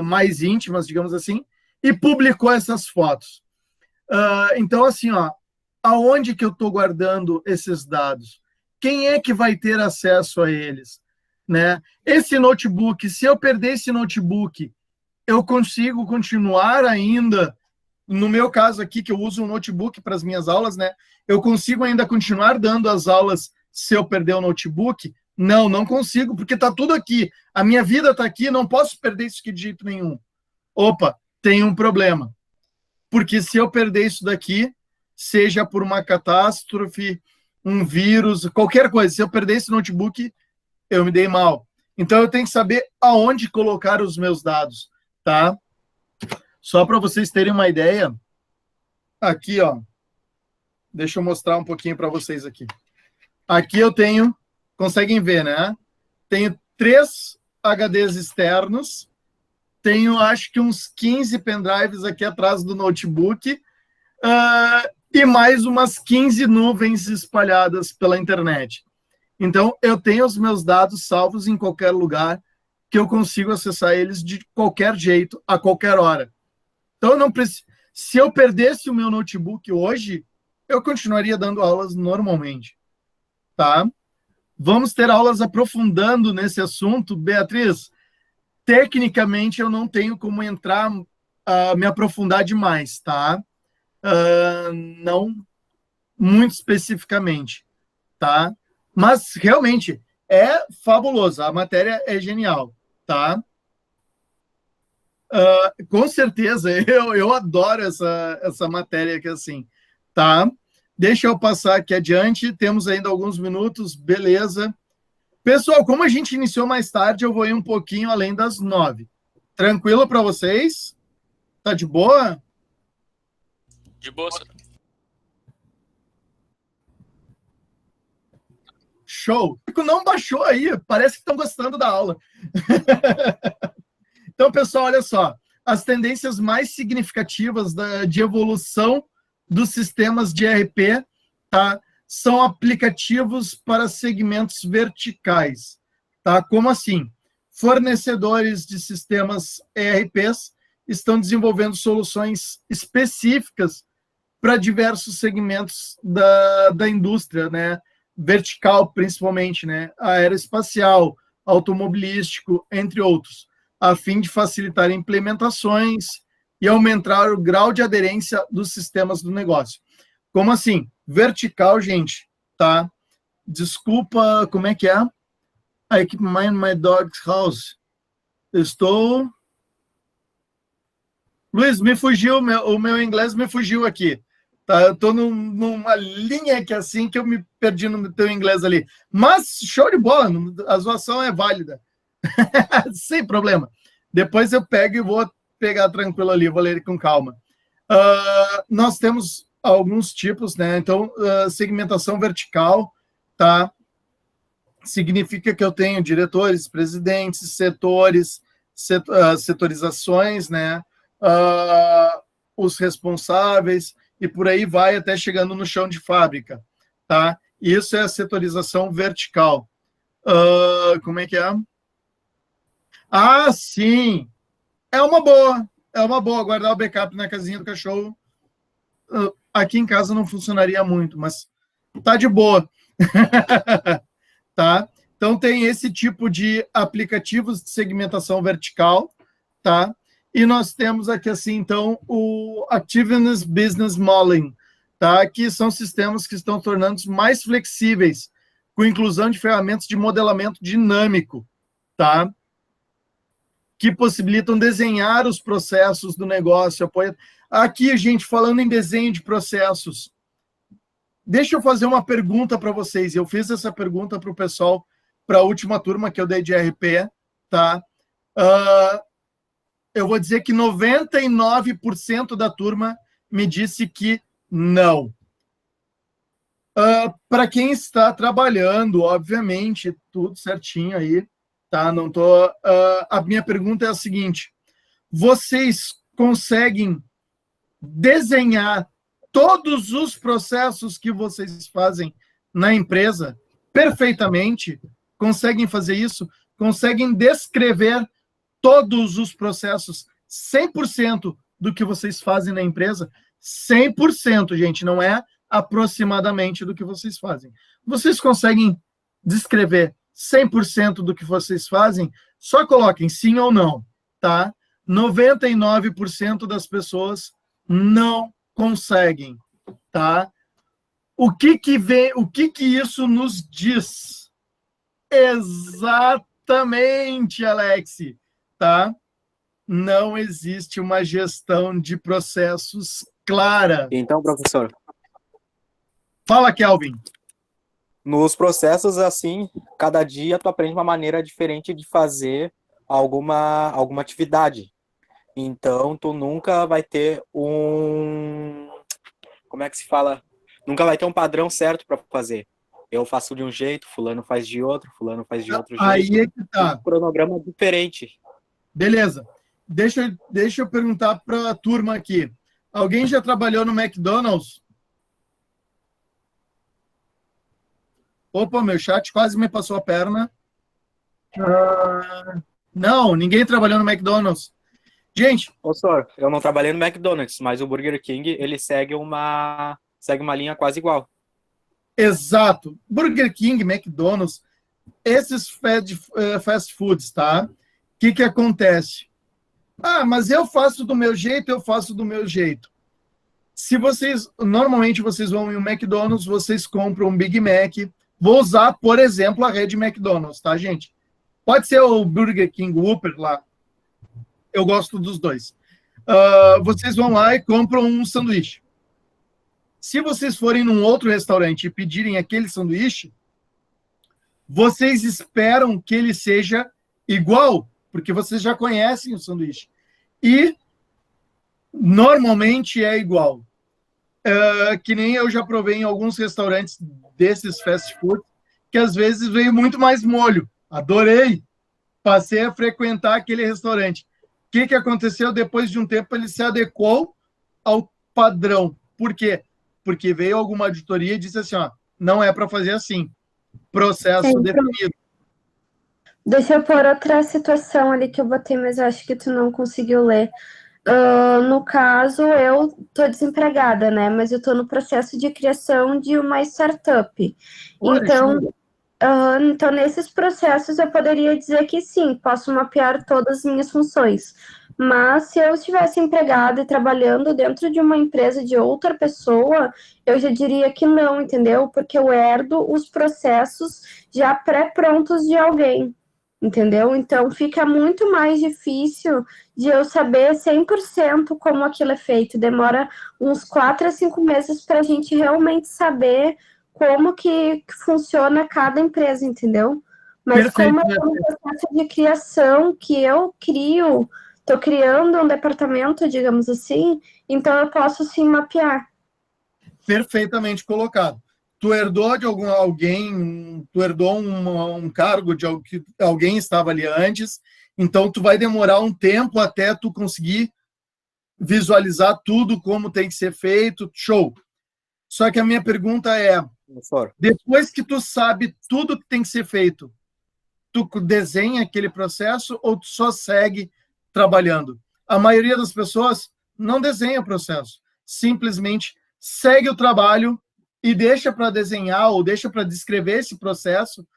Mais íntimas, digamos assim, e publicou essas fotos. Então, assim, ó, aonde que eu estou guardando esses dados? Quem é que vai ter acesso a eles? Né? Esse notebook, se eu perder esse notebook, eu consigo continuar ainda, no meu caso aqui, que eu uso um notebook para as minhas aulas, né? Eu consigo ainda continuar dando as aulas se eu perder o notebook? Não, não consigo, porque está tudo aqui. A minha vida está aqui, não posso perder isso aqui de jeito nenhum. Opa, tem um problema. Porque se eu perder isso daqui, seja por uma catástrofe, um vírus, qualquer coisa, se eu perder esse notebook, eu me dei mal. Então, eu tenho que saber aonde colocar os meus dados, tá? Só para vocês terem uma ideia, aqui, ó, deixa eu mostrar um pouquinho para vocês aqui. Aqui eu tenho, conseguem ver, né? Tenho 3 HDs externos, tenho, acho que uns 15 pendrives aqui atrás do notebook, e mais umas 15 nuvens espalhadas pela internet. Então, eu tenho os meus dados salvos em qualquer lugar, que eu consigo acessar eles de qualquer jeito, a qualquer hora. Então, eu não preciso. Se eu perdesse o meu notebook hoje, eu continuaria dando aulas normalmente, tá? Vamos ter aulas aprofundando nesse assunto. Beatriz, tecnicamente eu não tenho como entrar, me aprofundar demais, tá? Não muito especificamente, tá? Mas realmente é fabuloso, a matéria é genial, tá? Com certeza, eu adoro essa matéria aqui assim, tá? Deixa eu passar aqui adiante, temos ainda alguns minutos, beleza. Pessoal, como a gente iniciou mais tarde, eu vou ir um pouquinho além das 9. Tranquilo para vocês? Tá de boa? De boa, senhor. Show! Não baixou aí, parece que estão gostando da aula. Então, pessoal, olha só. As tendências mais significativas de evolução dos sistemas de ERP, tá? São aplicativos para segmentos verticais, tá? Como assim? Fornecedores de sistemas ERPs estão desenvolvendo soluções específicas para diversos segmentos da indústria, né? Vertical, principalmente, né? Aeroespacial, automobilístico, entre outros, a fim de facilitar implementações e aumentar o grau de aderência dos sistemas do negócio. Como assim? Vertical, gente, tá? Desculpa, como é que é? I keep my dog's house. Estou... Luiz, me fugiu, o meu inglês me fugiu aqui. Tá? Eu estou numa linha aqui assim que eu me perdi no teu inglês ali. Mas show de bola, a zoação é válida. Sem problema. Depois eu pego e vou pegar tranquilo ali, vou ler com calma. Nós temos alguns tipos, né? Então, segmentação vertical, tá? Significa que eu tenho diretores, presidentes, setores, setorizações, né? Os responsáveis, e por aí vai até chegando no chão de fábrica, tá? Isso é a setorização vertical. Como é que é? Sim! É uma boa guardar o backup na casinha do cachorro. Aqui em casa não funcionaria muito, mas tá de boa. Tá? Então, tem esse tipo de aplicativos de segmentação vertical, tá? E nós temos aqui, assim, então, o Activeness Business Modeling, tá? Que são sistemas que estão tornando mais flexíveis, com inclusão de ferramentas de modelamento dinâmico, tá? Que possibilitam desenhar os processos do negócio. Aqui, gente, falando em desenho de processos, deixa eu fazer uma pergunta para vocês. Eu fiz essa pergunta para o pessoal, para a última turma que eu dei de RP, tá? Eu vou dizer que 99% da turma me disse que não. Para quem está trabalhando, obviamente, tudo certinho aí, tá? Não tô. A minha pergunta é a seguinte: vocês conseguem desenhar todos os processos que vocês fazem na empresa perfeitamente? Conseguem fazer isso? Conseguem descrever todos os processos, 100% do que vocês fazem na empresa? 100%, gente, não é aproximadamente do que vocês fazem. Vocês conseguem descrever 100% do que vocês fazem? Só coloquem sim ou não, tá? 99% das pessoas não conseguem, tá? O que isso nos diz? Exatamente, Alex, tá? Não existe uma gestão de processos clara. Então, professor, Fala, Kelvin. nos processos, assim, cada dia tu aprende uma maneira diferente de fazer alguma atividade. Então, tu nunca vai ter como é que se fala? Nunca vai ter um padrão certo para fazer. Eu faço de um jeito, fulano faz de outro, fulano faz de outro jeito. Aí é que tá. Um cronograma diferente. Beleza. Deixa eu perguntar para a turma aqui. Alguém já trabalhou no McDonald's? Opa, meu chat quase me passou a perna. Não, ninguém trabalhou no McDonald's. Gente, Ô, senhor, eu não trabalhei no McDonald's, mas o Burger King, ele segue uma linha quase igual. exato. Burger King, McDonald's, esses fast foods, tá? O que acontece? Ah, mas eu faço do meu jeito, eu faço do meu jeito. Se vocês, normalmente vocês vão em um McDonald's, vocês compram um Big Mac. Vou usar, por exemplo, a rede McDonald's, tá, gente? Pode ser o Burger King Whopper lá. Eu gosto dos dois. Vocês vão lá e compram um sanduíche. Se vocês forem num outro restaurante e pedirem aquele sanduíche, vocês esperam que ele seja igual, porque vocês já conhecem o sanduíche. E normalmente é igual. Que nem eu já provei em alguns restaurantes desses fast food, que às vezes veio muito mais molho. Adorei. Passei a frequentar aquele restaurante. O que aconteceu? Depois de um tempo, ele se adequou ao padrão. Por quê? Porque veio alguma auditoria e disse assim, ó, não é para fazer assim. Processo definido. Deixa eu pôr outra situação ali que eu botei, mas eu acho que tu não conseguiu ler. No caso, eu tô desempregada, né? Mas eu tô no processo de criação de uma startup. Então, nesses processos, eu poderia dizer que sim, posso mapear todas as minhas funções. Mas se eu estivesse empregada e trabalhando dentro de uma empresa de outra pessoa, eu já diria que não, entendeu? Porque eu herdo os processos já pré-prontos de alguém, entendeu? Então, fica muito mais difícil de eu saber 100% como aquilo é feito. Demora uns 4 a 5 meses para a gente realmente saber como que funciona cada empresa, entendeu? Mas Perfeito. como é um processo de criação que eu crio, estou criando um departamento, digamos assim, então eu posso sim mapear. Perfeitamente colocado. Tu herdou de alguém, tu herdou um cargo de que alguém estava ali antes, então tu vai demorar um tempo até tu conseguir visualizar tudo como tem que ser feito, show. Só que a minha pergunta é, depois que tu sabe tudo que tem que ser feito, tu desenha aquele processo ou tu só segue trabalhando? A maioria das pessoas não desenha o processo, simplesmente segue o trabalho e deixa para desenhar ou deixa para descrever esse processo.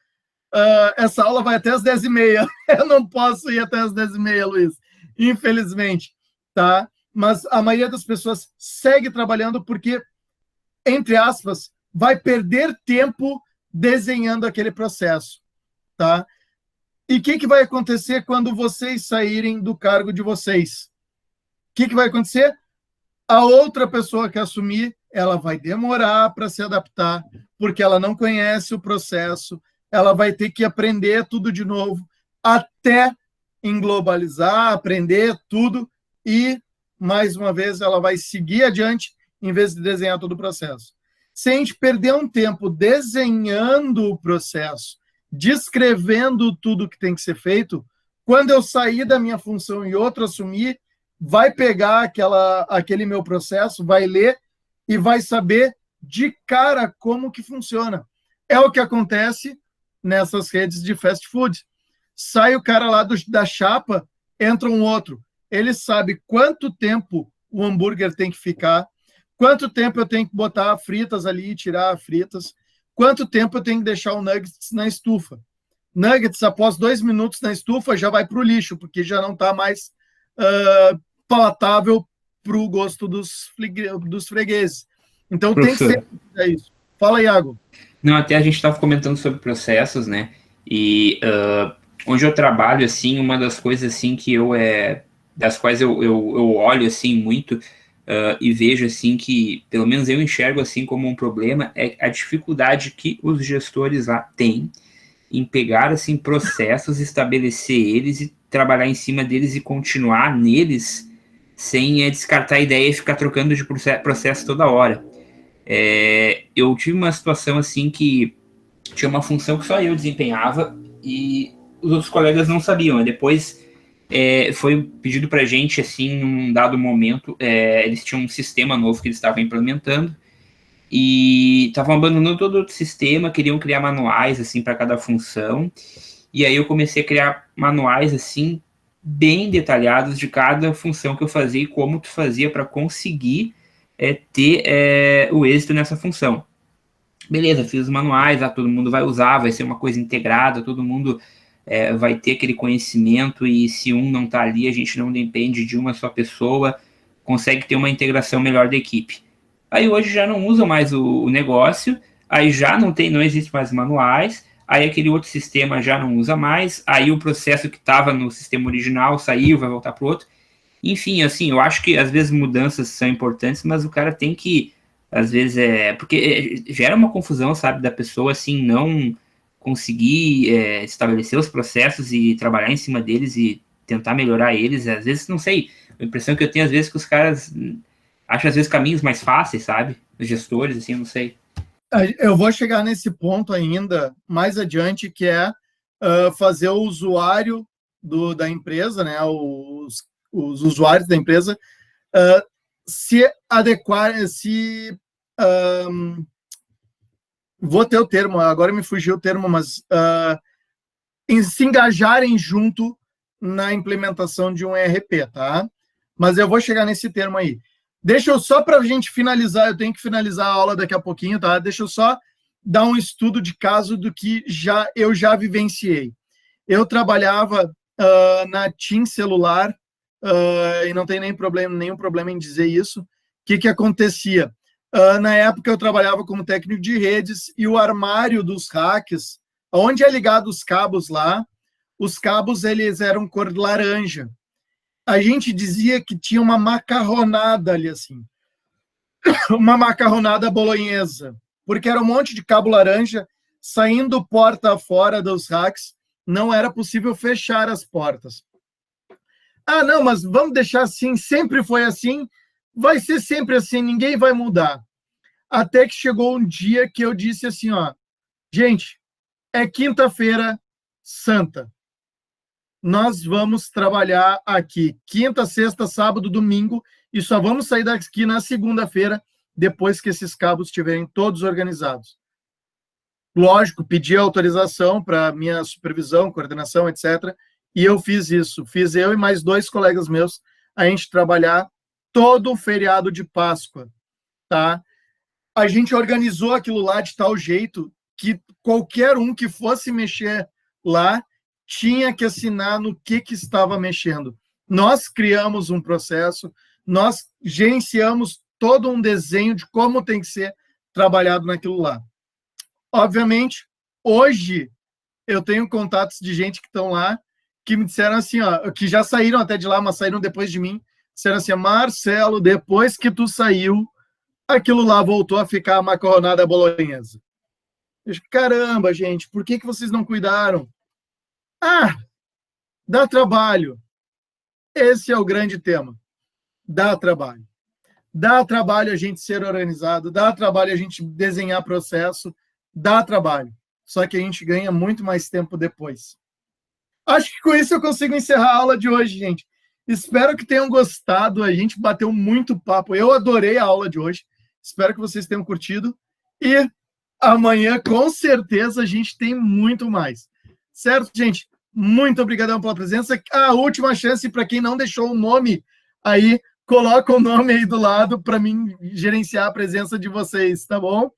Essa aula vai até as 10h30. Eu não posso ir até as 10h30, Luiz, infelizmente, tá? Mas a maioria das pessoas segue trabalhando porque, entre aspas, vai perder tempo desenhando aquele processo, tá? E o que vai acontecer quando vocês saírem do cargo de vocês? O que vai acontecer? A outra pessoa que assumir, ela vai demorar para se adaptar, porque ela não conhece o processo, ela vai ter que aprender tudo de novo, até englobalizar, aprender tudo, e, mais uma vez, ela vai seguir adiante, em vez de desenhar todo o processo. Se a gente perder um tempo desenhando o processo, descrevendo tudo que tem que ser feito, quando eu sair da minha função e outro assumir, vai pegar aquele meu processo, vai ler e vai saber de cara como que funciona. É o que acontece nessas redes de fast food. Sai o cara lá da chapa, entra um outro. Ele sabe quanto tempo o hambúrguer tem que ficar, quanto tempo eu tenho que botar fritas ali e tirar fritas, quanto tempo eu tenho que deixar o nuggets na estufa. Nuggets, após 2 minutos na estufa, já vai para o lixo, porque já não está mais palatável para o gosto dos fregueses. Então, professor, tem que ser isso. Fala, Iago. Não, até a gente estava comentando sobre processos, né? E onde eu trabalho, assim, uma das coisas, assim, que das quais eu olho, assim, muito e vejo, assim, que, pelo menos eu enxergo, assim, como um problema, é a dificuldade que os gestores lá têm em pegar, assim, processos, estabelecer eles e trabalhar em cima deles e continuar neles sem descartar a ideia e ficar trocando de processo toda hora. Eu tive uma situação assim que tinha uma função que só eu desempenhava e os outros colegas não sabiam. Depois foi pedido para a gente, assim, num dado momento, eles tinham um sistema novo que eles estavam implementando e estavam abandonando todo o sistema, queriam criar manuais assim para cada função. E aí eu comecei a criar manuais assim bem detalhados de cada função que eu fazia e como tu fazia para conseguir ter o êxito nessa função. Beleza, fiz os manuais, todo mundo vai usar, vai ser uma coisa integrada, todo mundo vai ter aquele conhecimento, e se um não está ali, a gente não depende de uma só pessoa, consegue ter uma integração melhor da equipe. Aí hoje já não usam mais o negócio, aí já não existe mais manuais, aí aquele outro sistema já não usa mais, aí o processo que estava no sistema original saiu, vai voltar para o outro. Enfim, assim, eu acho que às vezes mudanças são importantes, mas o cara tem que, às vezes, porque gera uma confusão, sabe, da pessoa, assim, não conseguir estabelecer os processos e trabalhar em cima deles e tentar melhorar eles. Às vezes, não sei, a impressão que eu tenho, às vezes, que os caras acham, às vezes, caminhos mais fáceis, sabe, os gestores, assim, não sei. Eu vou chegar nesse ponto ainda mais adiante, que é fazer o usuário da empresa, né, os usuários da empresa se adequar, vou ter o termo, agora me fugiu o termo, mas se engajarem junto na implementação de um ERP, tá? Mas eu vou chegar nesse termo aí. Deixa eu só, para a gente finalizar, eu tenho que finalizar a aula daqui a pouquinho, tá? Deixa eu só dar um estudo de caso do que eu já vivenciei. Eu trabalhava na TIM Celular, e não tem nenhum problema em dizer isso. O que acontecia? Na época eu trabalhava como técnico de redes, e o armário dos racks, onde é ligado os cabos lá, os cabos eles eram cor laranja. A gente dizia que tinha uma macarronada ali, assim, uma macarronada bolonhesa, porque era um monte de cabo laranja saindo porta fora dos racks, não era possível fechar as portas. Ah, não, mas vamos deixar assim, sempre foi assim, vai ser sempre assim, ninguém vai mudar. Até que chegou um dia que eu disse assim, ó, gente, é quinta-feira santa. Nós vamos trabalhar aqui quinta, sexta, sábado, domingo, e só vamos sair daqui na segunda-feira, depois que esses cabos estiverem todos organizados. Lógico, pedi autorização para minha supervisão, coordenação, etc., e eu fiz isso. Fiz eu e mais 2 colegas meus, a gente trabalhar todo o feriado de Páscoa, tá? A gente organizou aquilo lá de tal jeito que qualquer um que fosse mexer lá tinha que assinar no que estava mexendo. Nós criamos um processo, nós gerenciamos todo um desenho de como tem que ser trabalhado naquilo lá. Obviamente, hoje eu tenho contatos de gente que estão lá, que me disseram assim, ó, que já saíram até de lá, mas saíram depois de mim, disseram assim, Marcelo, depois que tu saiu, aquilo lá voltou a ficar a macarronada bolonhesa. Eu disse, caramba, gente, por que vocês não cuidaram? Ah, dá trabalho. Esse é o grande tema. Dá trabalho. Dá trabalho a gente ser organizado, dá trabalho a gente desenhar processo, dá trabalho. Só que a gente ganha muito mais tempo depois. Acho que com isso eu consigo encerrar a aula de hoje, gente. Espero que tenham gostado. A gente bateu muito papo. Eu adorei a aula de hoje. Espero que vocês tenham curtido. E amanhã, com certeza, a gente tem muito mais. Certo, gente? Muito obrigado pela presença. A última chance para quem não deixou o nome aí, coloca o nome aí do lado para mim gerenciar a presença de vocês, tá bom?